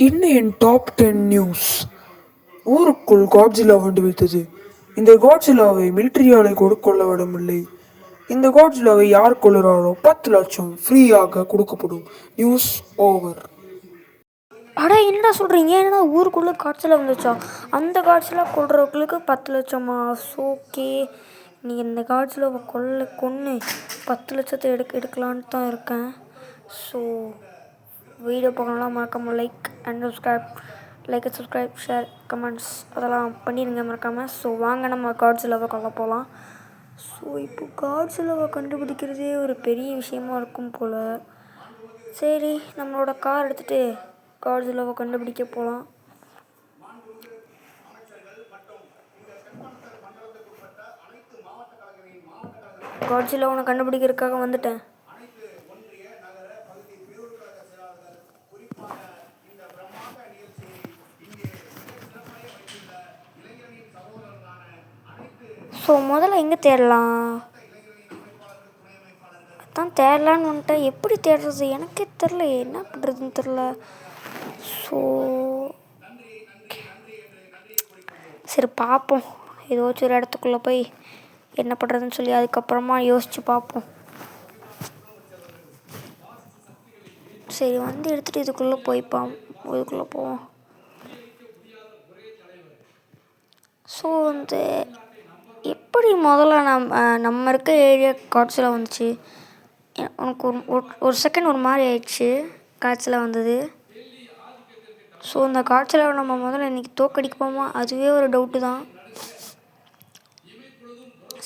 இன்னையின் top 10 news. ஊருக்குள் Godzilla வந்து வைத்தது. இந்த காட்ஜிலாவை மிலிட்டரியாலை கொள்ள விடவில்லை. இந்த காட்ஜிலாவை யார் கொள்ளுறாரோ 10 லட்சம் ஃப்ரீயாக கொடுக்கப்படும். News over. அடா என்னடா சொல்கிறீங்க? என்னடா ஊருக்குள்ளே காய்ச்சல் வந்துச்சா? அந்த காய்ச்சலாக கொள்றவங்களுக்கு 10 லட்சமா? ஓகே, நீ இந்த காய்ச்சலை கொன்று 10 லட்சத்தை எடுக்கலான்னு தான் இருக்கேன். ஸோ வீடியோ பார்க்கலாம், மறக்காமல் like and subscribe share comments அதெல்லாம் பண்ணிடுங்க மறக்காமல். ஸோ வாங்க நம்ம காட்ஜிலாவை கொல்ல போகலாம். ஸோ இப்போ காட்ஜிலாவை கண்டுபிடிக்கிறதே ஒரு பெரிய விஷயமா இருக்கும் போல். சரி, நம்மளோட கார் எடுத்துகிட்டு காட்ஜிலாவை கண்டுபிடிக்க போகலாம். காட்ஜிலா உன்னை கண்டுபிடிக்கிறதுக்காக வந்துட்டேன். ஸோ முதல்ல எங்கே தேடலாம்? அதான் தேடலான்னு வந்துட்டேன். எப்படி தேடுறது எனக்கே தெரில, என்ன பண்ணுறதுன்னு தெரில. ஸோ சரி பார்ப்போம், ஏதாச்சும் ஒரு இடத்துக்குள்ளே போய் என்ன பண்ணுறதுன்னு சொல்லி அதுக்கப்புறமா யோசித்து பார்ப்போம். சரி, வந்து எடுத்துகிட்டு இதுக்குள்ளே போவோம். ஸோ வந்து எப்படி முதல்ல நம்ம இருக்க ஏரியா காய்ச்சலாக வந்துச்சு? உனக்கு ஒரு செகண்ட் ஒரு மாதிரி ஆயிடுச்சு காய்ச்சலாக வந்தது. ஸோ அந்த காய்ச்சலை நம்ம முதல்ல இன்றைக்கி தோக்கடிப்போமா? அதுவே ஒரு டவுட்டு தான்.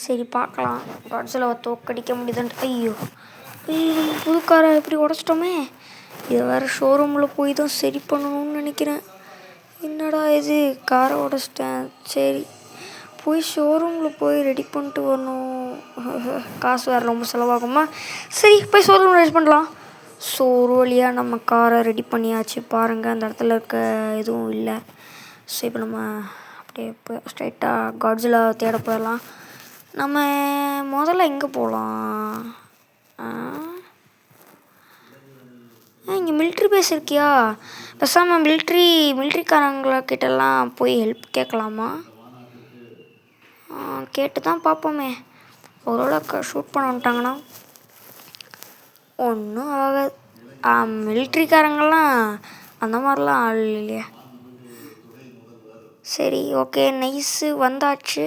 சரி பார்க்கலாம், காய்ச்சலை தோக்கடிக்க முடியுதுன்ட்டு. ஐயோ புதுக்காரை எப்படி உடச்சிட்டோமே! இதை வேறு ஷோரூமில் போய் தான் சரி பண்ணணும்னு நினைக்கிறேன். என்னடா இது, காரை உடச்சிட்டேன். சரி, போய் ஷோரூமில் போய் ரெடி பண்ணிட்டு வரணும். காசு வேறு ரொம்ப செலவாகுமா? சரி, போய் ஷோரூமில் ரெடி பண்ணலாம். ஸோ ஒரு வழியாக நம்ம காரை ரெடி பண்ணியாச்சு. பாருங்கள், அந்த இடத்துல இருக்க எதுவும் இல்லை. ஸோ இப்போ நம்ம அப்படியே போய் ஸ்ட்ரைட்டாக காட்ஜிலா தேட போயிடலாம். நம்ம முதல்ல எங்கே போகலாம்? இங்கே மிலிட்ரி பேஸ் இருக்கியா? பேசாமல் மிலிட்ரிக்காரங்கக்கிட்டலாம் போய் ஹெல்ப் கேட்கலாமா? கேட்டு தான் பார்ப்போமே. ஒருவேளை ஷூட் பண்ண வந்துட்டாங்கன்னா ஒன்றும் ஆகாது. மிலிட்ரிக்காரங்கெல்லாம் அந்த மாதிரிலாம் ஆள் இல்லையா? சரி, ஓகே, நைஸு வந்தாச்சு.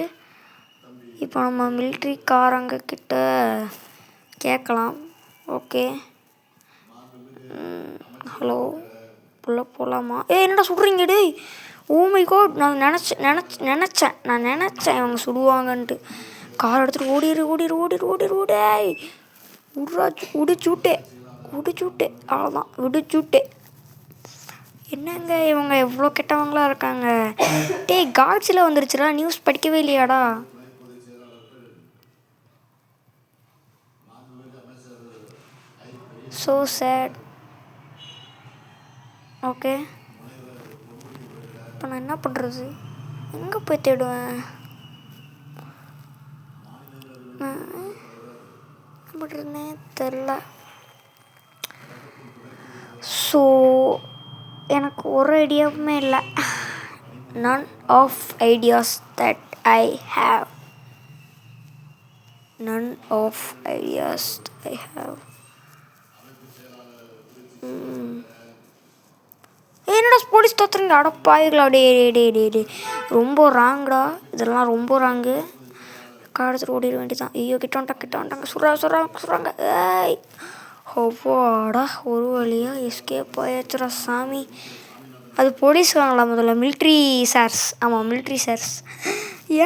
இப்போ நம்ம மிலிட்ரிக்காரங்கிட்ட கேட்கலாம். ஓகே, ஹலோ, போகலாமா? என்னடா சுடுறீங்க டேய்? ஓ மை காட், நான் நினச்சேன் இவங்க சுடுவாங்கன்ட்டு. கார் எடுத்துகிட்டு ஓடிடு. உடிச்சுட்டே அவ்வளோதான், விடுச்சுட்டே. என்னங்க இவங்க எவ்வளோ கெட்டவங்களாக இருக்காங்க. டேய், காட்ஸில் வந்துருச்சுடா, நியூஸ் படிக்கவே இல்லையாடா? So sad. ஓகே, இப்போ நான் என்ன பண்ணுறது? எங்கே போய் தேடுவேன்? என்ன பண்ணுறதுன்னே தெரில. ஸோ எனக்கு ஒரு ஐடியாவுமே இல்லை. none of ideas that I have. என்னடா போலீஸ் தோத்துறீங்க? அடப்பாயிங்களா? டே ரொம்ப ராங்கடா, இதெல்லாம் ரொம்ப ராங்கு. காடத்துட்டு ஓடிட வேண்டியதான். ஐயோ, கிட்ட வந்துட்டாங்க. சுடுறாங்க. ஏய் ஹோவாடா, ஒரு வழியாக எஸ்கேப் ஆயாச்சுடா சாமி. அது போலீஸ்காரங்களா? முதல்ல மிலிட்ரி சார்ஸ். ஆமாம், மிலிட்ரி சார்ஸ்.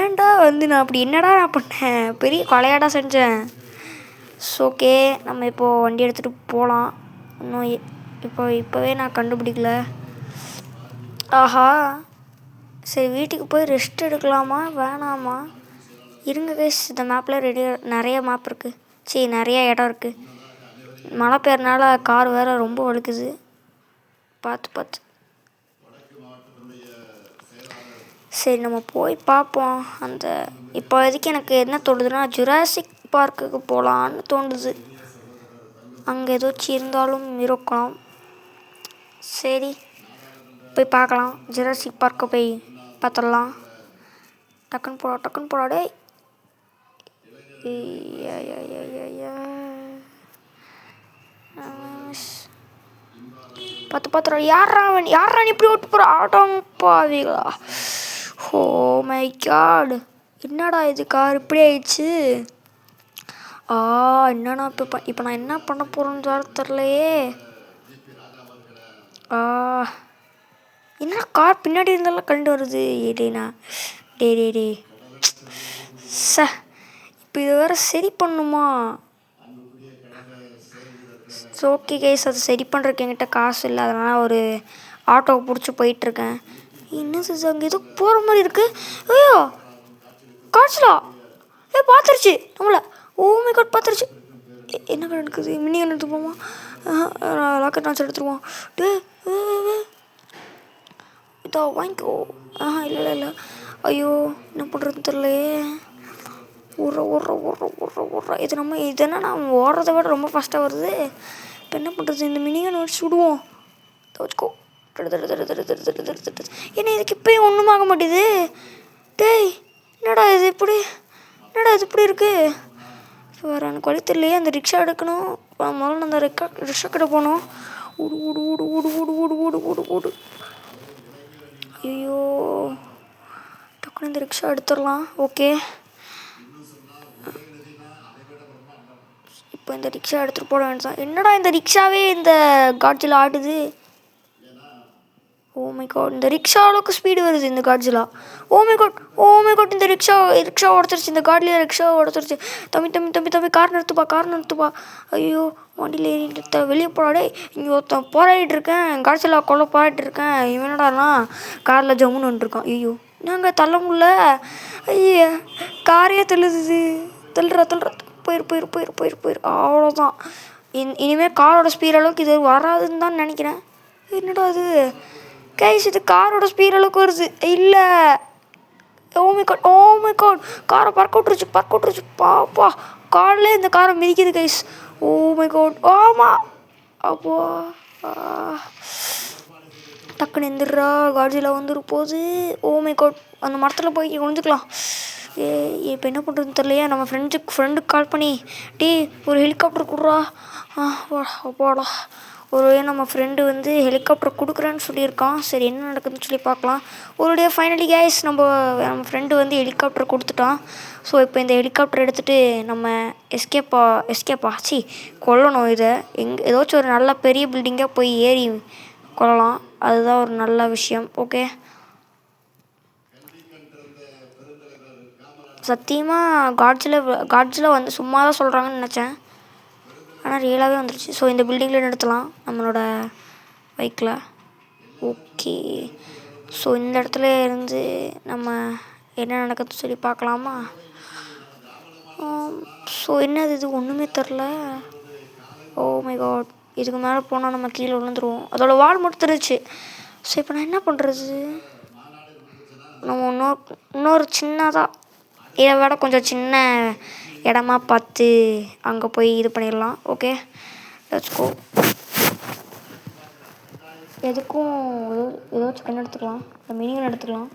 ஏன்டா வந்து நான் அப்படி என்னடா நான் பண்ணேன்? பெரிய கொலையாடா செஞ்சேன். ஓகே, நம்ம இப்போது வண்டி எடுத்துகிட்டு போகலாம். இன்னும் இப்போவே நான் கண்டுபிடிக்கல. ஆஹா, சரி, வீட்டுக்கு போய் ரெஸ்ட் எடுக்கலாமா வேணாமா? இருங்க கைஸ், இந்த மேப்பில் நிறைய மேப் இருக்குது. நிறைய இடம் இருக்குது. மழை பெய்யறனால கார் வேறு ரொம்ப வழுக்குது. பார்த்து சரி, நம்ம போய் பார்ப்போம். இப்போதைக்கு எனக்கு என்ன தோணுதுன்னா, ஜுராசிக் பார்க்குக்கு போகலான்னு தோணுது. அங்கே ஏதாச்சும் இருந்தாலும் இருக்கலாம். சரி, போய் பார்க்கலாம். ஜுராசிக் பார்க்கை போய் பார்த்துடலாம். டக்குன்னு போடா டேய். பார்த்துடா. யாரா நீ இப்படி ஓட்டு போகிற ஆட்டோப்பாவீங்களா? ஓ மை காட், என்னடா இது கார் இப்படி ஆயிடுச்சு? என்னண்ணா இப்போ நான் என்ன பண்ண போகிறேன்னு தெரிலையே. என்னடா கார் பின்னாடி இருந்தாலும் கண்டு வருது. டேண்ணா டே இப்போ இதை வேறு சரி பண்ணுமா? ஓகே கைஸ், அது சரி பண்ணுறதுக்கு என்கிட்ட காசு இல்லை. அதனால் ஒரு ஆட்டோவை பிடிச்சி போயிட்டுருக்கேன். என்ன அங்கே ஏதோ போகிற மாதிரி இருக்குது. ஐயோ காய்ச்சலா பார்த்துருச்சு நம்மளை. மை காட் பார்த்துருச்சு. என்ன நடக்குது? மினி கன் எடுத்து போமா? ராக்கெட் லான்ச்சர் எடுத்துருவோம். இதோ வாங்கிக்கோ. இல்லை ஐயோ என்ன பண்ணுறதுன்னு தெரியலையே. ஓடுற இது நம்ம இது என்ன நான் ஓடுறத விட ரொம்ப ஃபாஸ்ட்டாக வருது. இப்போ என்ன பண்ணுறது? இந்த மினி கன் வச்சு சுடுவோம். வச்சுக்கோ. ஏன்னா இதுக்கு இப்போயும் ஒன்றும் ஆக மாட்டேது. டேய் என்னடா இது இப்படி இருக்குது? இப்போ வேறு எனக்கு வழி தெரியலையே. அந்த ரிக்ஷா எடுக்கணும். முதல்ல அந்த ரிக்ஷா கிட்ட போகணும். ஓடு. ஐயோ டக்குனு இந்த ரிக்ஷா எடுத்துடலாம். ஓகே, இப்போ இந்த ரிக்ஷா எடுத்துகிட்டு போட வேண்டாம். என்னடா இந்த ரிக்ஷாவே இந்த காட்சியில் ஆடுது. ஓ மை காட், இந்த ரிக்ஷா அளவுக்கு ஸ்பீடு வருது இந்த காட்ஜிலா. ஓ மை காட் இந்த ரிக்ஷா உடச்சிருச்சு. இந்த காட்லியில் ரிக்ஷா உடச்சிருச்சு. தம்பி கார் நிறுத்துப்பா. ஐயோ வண்டியில் ஏறிட்டு வெளியே போடாடே. இங்கே ஒருத்தன் போராடிட்டு இருக்கேன். காட்சிலா கொல்ல போராடிட்டு இருக்கேன். இவனடானா காரில் ஜம்முன்னு வந்துருக்கான். ஐயோ நாங்கள் தள்ள முடியல. ஐயா காரையே தள்ளுற போயிரு. அவ்வளோதான். இனிமேல் காரோட ஸ்பீட் அளவுக்கு இது வராதுன்னு தான் நினைக்கிறேன். என்னடா அது கைஸ், இது காரோட ஸ்பீட் அளவுக்கு வருது. இல்லை ஓ மை காட் காரை பறக்க விட்டுருச்சு. பாப்பா கார்லேயே இந்த காரை மிதிக்குது கைஸ். Oh my god. ஆமாம் அப்போ டக்குன்னு எந்திரா. காட்ஜிலா வந்துரு போகுது. ஓ மை காட் அந்த மரத்தில் போய் ஒழிஞ்சுக்கலாம். இப்போ என்ன பண்ணுறதுன்னு தெரியலையா. நம்ம ஃப்ரெண்டுக்கு கால் பண்ணி ஒரு ஹெலிகாப்டர் கொடுறா. போடா. நம்ம ஃப்ரெண்டு வந்து ஹெலிகாப்டர் கொடுக்குறேன்னு சொல்லியிருக்கான். சரி என்ன நடக்குதுன்னு சொல்லி பார்க்கலாம். ஃபைனலி கைஸ் நம்ம ஃப்ரெண்டு வந்து ஹெலிகாப்டர் கொடுத்துட்டான். ஸோ இப்போ இந்த ஹெலிகாப்டர் எடுத்துகிட்டு நம்ம எஸ்கேப்பா கொல்லணும். இதை ஏதாச்சும் ஒரு நல்ல பெரிய பில்டிங்காக போய் ஏறி கொல்லலாம். அதுதான் ஒரு நல்ல விஷயம். ஓகே, சத்தியமாக காட்ஜில் வந்து சும்மா தான் சொல்கிறாங்கன்னு நினச்சேன். ஆனால் ரியலாகவே வந்துடுச்சு. ஸோ இந்த பில்டிங்கில் நிறுத்தலாம் நம்மளோட பைக்கில். ஓகே, ஸோ இந்த இடத்துல இருந்து நம்ம என்ன நடக்குதுன்னு சொல்லி பார்க்கலாமா? ஸோ என்னது இது ஒன்றுமே தெரில. ஓ மை காட், இதுக்கு மேலே போனால் நம்ம கீழே விழுந்துருவோம். அதோட வால் மட்டும் தெரிஞ்சிச்சு. ஸோ இப்போ நான் என்ன பண்ணுறது? நம்ம இன்னொரு சின்னதாக இதை விட கொஞ்சம் சின்ன இடமா பார்த்து அங்கே போய் இது பண்ணிடலாம். Okay let's go. எதுக்கும் ஏதாச்சும் கண் எடுத்துக்கலாம். இல்லை மினிகன் எடுத்துக்கலாம்.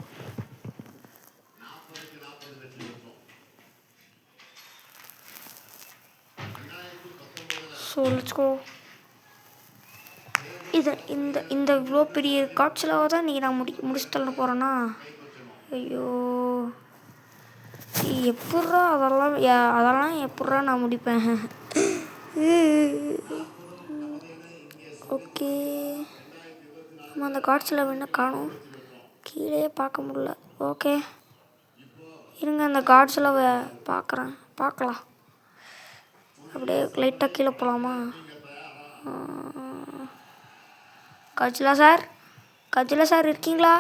So let's go. இந்த இவ்வளோ பெரிய காட்சியிலாக தான் நீ நான் முடிச்சு தள்ள போகிறேன்னா. ஐயோ எப்பட்றா அதெல்லாம் எப்பட்றா நான் முடிப்பேன். ஓகே, நம்ம அந்த காட்சியில் வேணா காணும். கீழே பார்க்க முடியல. ஓகே இருங்க, அந்த காட்சியில் பார்க்கலாம். அப்படியே லைட்டாக கீழே போகலாமா? காட்சிலா சார் இருக்கீங்களா?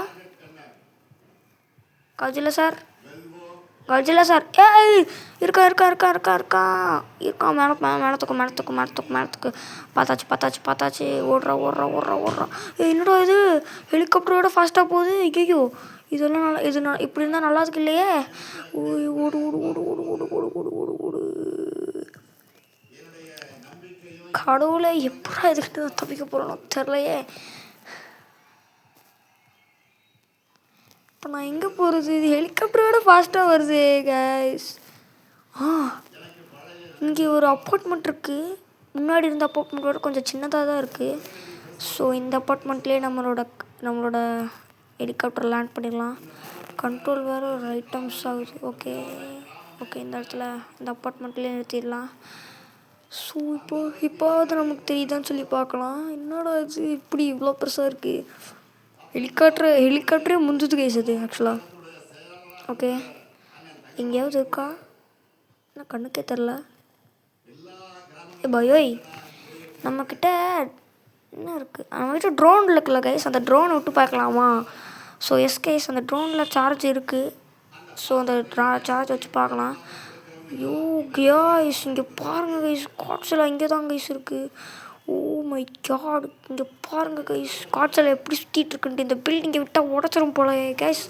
காட்சிலா சார் இருக்கான். மேலே தூக்கு. பார்த்தாச்சு. ஓடுறா. என்னடா இது ஹெலிகாப்டரோட ஃபாஸ்ட்டாக போகுது. ஐயோ இதெல்லாம் இப்படி இருந்தால் நல்லா இருக்கு இல்லையே. ஓடு. கடவுளை எப்படா இதுக்கிட்ட தப்பிக்க போகிறோன்னு தெரிலையே. நான் எங்கே போகிறது? இது ஹெலிகாப்டரோட ஃபாஸ்ட்டாக வருது கைஸ். இங்கே ஒரு அப்பார்ட்மெண்ட் இருக்குது. முன்னாடி இருந்த அப்பார்ட்மெண்ட்டோட கொஞ்சம் சின்னதாக தான் இருக்குது. ஸோ இந்த அப்பார்ட்மெண்ட்லேயே நம்மளோட ஹெலிகாப்டர் லேண்ட் பண்ணிடலாம். கண்ட்ரோல் வேறு ஒரு ஐட்டம்ஸ் ஆகுது. ஓகே இந்த இடத்துல இந்த அப்பார்ட்மெண்ட்லேயே நிறுத்திடலாம். ஸோ இப்போது நமக்கு தெரியுதான்னு சொல்லி பார்க்கலாம். என்னடா இது இப்படி இவ்வளோ பெருசாக இருக்குது? ஹெலிகாப்டரே முந்துது கைஸ் அது ஆக்சுவலாக. ஓகே எங்கேயாவது இருக்கா? நான் கண்ணுக்கே தெரில. பயோய் நம்மக்கிட்ட என்ன இருக்குது? நம்மக்கிட்ட ட்ரோன் இருக்குல்ல கைஸ், அந்த ட்ரோனை விட்டு பார்க்கலாமா? ஸோ எஸ் கைஸ், அந்த ட்ரோனில் சார்ஜ் இருக்குது. ஸோ அந்த சார்ஜ் வச்சு பார்க்கலாம். ஐயோ கைஸ் இங்கே பாருங்கள் கைஸ், காட்சியில் இங்கே தான் கைஸ் இருக்குது. ஓ மை காட், இங்கே பாருங்கள் கைஸ், காட்சியில் எப்படி சுற்றிட்டு இருக்குன்ட்டு. இந்த பில்டிங்கை விட்டால் உடச்சிரும் போல கைஸ்.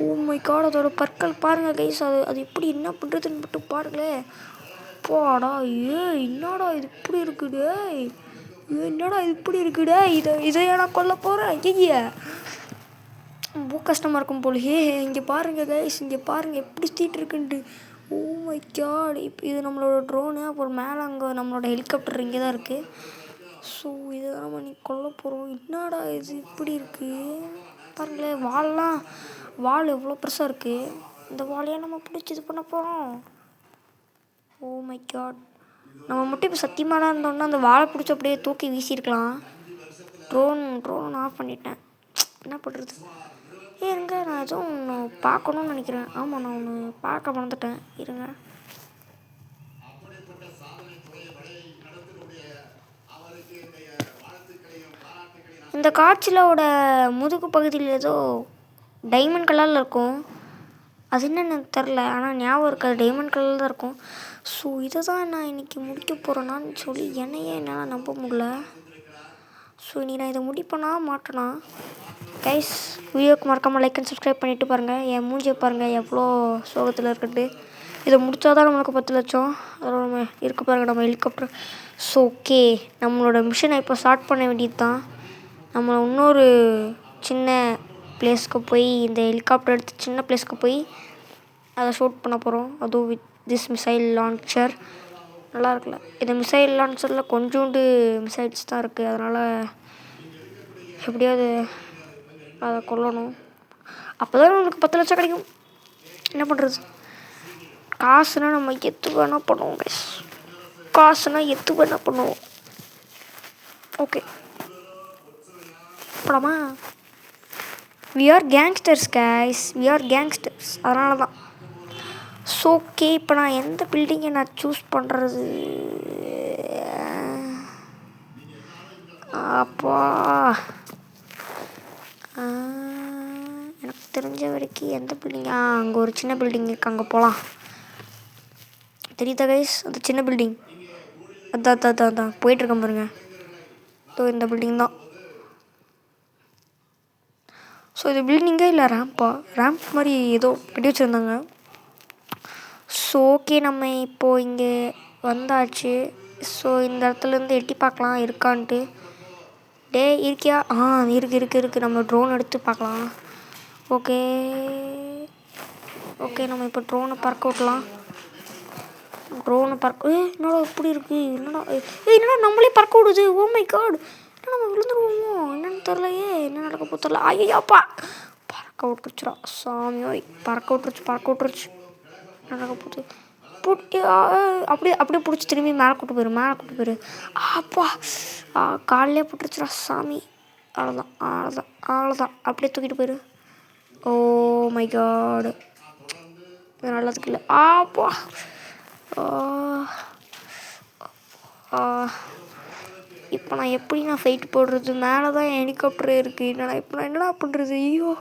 ஓ மை காட், அதோட பற்கள் பாருங்கள் கைஸ். அது எப்படி என்ன பண்ணுறதுன்னு மட்டும் பாருங்களேன். போடா என்னடா இது இப்படி இருக்குடே? என்னடா இது இப்படி இருக்குடே? இதை நான் கொல்ல போகிறேன். ஐயா ரொம்ப கஷ்டமாக இருக்கும் போலயே. இங்கே பாருங்கள் கைஸ், இங்கே பாருங்கள் எப்படி சுற்றிட்டு இருக்குன்ட்டு. ஓ மை காட், இப்போ இது நம்மளோட ட்ரோனு. அப்புறம் மேலே அங்கே நம்மளோட ஹெலிகாப்டர் இங்கே தான் இருக்குது. ஸோ இதை நம்ம நீ கொல்ல போகிறோம். என்னடா இது இப்படி இருக்குது பாருங்களேன். வால் எவ்வளோ பெருசாக இருக்குது. இந்த வாலையாக நம்ம பிடிச்சி இது பண்ண போகிறோம். ஓ மை காட், நம்ம மட்டும் இப்போ சத்தியமாக இருந்தோம்னா அந்த வாழை பிடிச்சி அப்படியே தூக்கி வீசியிருக்கலாம். ட்ரோன் ஆஃப் பண்ணிட்டேன். என்ன பண்ணுறது? இருங்க, நான் எதுவும் ஒன்று பார்க்கணுன்னு நினைக்கிறேன். ஆமாம், நான் ஒன்று பார்க்க மறந்துட்டேன். இருங்க. இந்த காட்சியிலோட முதுகு பகுதியில் ஏதோ டைமண்ட் கலரில் இருக்கும். அது என்னென்னு தெரில, ஆனால் ஞாபகம் இருக்காது. டைமண்ட் கலரில் தான் இருக்கும். ஸோ இதை தான் நான் இன்றைக்கி முடிக்க போகிறேன்னான்னு சொல்லி என்னால் நம்ப முடியல. ஸோ இன்றைக்கி நான் இதை முடிப்பேனா மாட்டேனா? கைஸ், வீடியோக்கு மறக்காமல் லைக் அண்ட் சப்ஸ்கிரைப் பண்ணிவிட்டு பாருங்கள். என் மூஞ்சியை பாருங்கள் எவ்வளோ சோகத்தில் இருக்குன்ட்டு. இதை முடித்தா தான் நம்மளுக்கு 10 லட்சம். அதோட நம்ம இருக்க பாருங்கள் நம்ம ஹெலிகாப்டர். ஸோ ஓகே, நம்மளோட மிஷனை இப்போ ஸ்டார்ட் பண்ண வேண்டியது தான். நம்ம இன்னொரு சின்ன பிளேஸ்க்கு போய் இந்த ஹெலிகாப்டர் எடுத்து சின்ன பிளேஸ்க்கு போய் அதை ஷூட் பண்ண போகிறோம். அதுவும் வித் திஸ் மிசைல் லான்ச்சர். நல்லா இருக்குல்ல? இந்த மிசைல் லான்ச்சரில் கொஞ்சோண்டு மிசைல்ஸ் தான் இருக்குது. அதனால் எப்படியாவது அதை கொல்லணும். அப்போ தான் நம்மளுக்கு 10 லட்சம் கிடைக்கும். என்ன பண்ணுறது? காசுனா நம்ம எத்து வேணால் பண்ணுவோம் கைஸ். காசுனா எத்து வேணால் பண்ணுவோம். ஓகே போலாமா? We are gangsters guys, we are gangsters. அதனால தான். ஸோ ஓகே, இப்போ நான் எந்த பில்டிங்கை நான் சூஸ் பண்ணுறது? அப்பா எனக்கு தெரிஞ்ச வரைக்கும் எந்த பில்டிங்? அங்கே ஒரு சின்ன பில்டிங் இருக்குது, அங்கே போகலாம். தெரியுதா கைஸ் அந்த சின்ன பில்டிங்? அதான் போயிட்டுருக்கேன் பாருங்க. ஸோ இந்த பில்டிங் தான். ஸோ இது பில்டிங்கே இல்லை, ரேம்ப் மாதிரி ஏதோ கட்டி வச்சுருந்தாங்க. ஸோ ஓகே, நம்ம இப்போது இங்கே வந்தாச்சு. ஸோ இந்த இடத்துலேருந்து எட்டி பார்க்கலாம் இருக்கான்ட்டு. இருக்கியா? இருக்கு. நம்ம ட்ரோன் எடுத்து பார்க்கலாம். ஓகே நம்ம இப்போ ட்ரோனை பறக்க விட்டலாம். என்னடா இப்படி இருக்குது? என்னடா நம்மளே பறக்க விடுது. ஓ மை காட், நம்ம விழுந்துருவோமோ என்னன்னு தெரிலையே. என்ன நடக்க போ தெரில. ஐயாப்பா, பறக்க விட்டுருச்சுடா சாமியோய். பறக்க விட்டுருச்சு. நடக்க போகுது. அப்படியே பிடிச்சி திரும்பி மேலே கூட்டு போயிரு. அப்பா, காலையிலே போட்டுருச்சுடா சாமி. அவ்வளோதான். அப்படியே தூக்கிட்டு போயிரு. ஓ மை காடு, இது நல்லதுக்கு இல்லை. அப்பா, இப்போ நான் எப்படி ஃபைட் போடுறது? மேலே தான் என் ஹெலிகாப்டர் இருக்குது. இப்போ நான் என்னடா பண்ணுறது? ஐயோ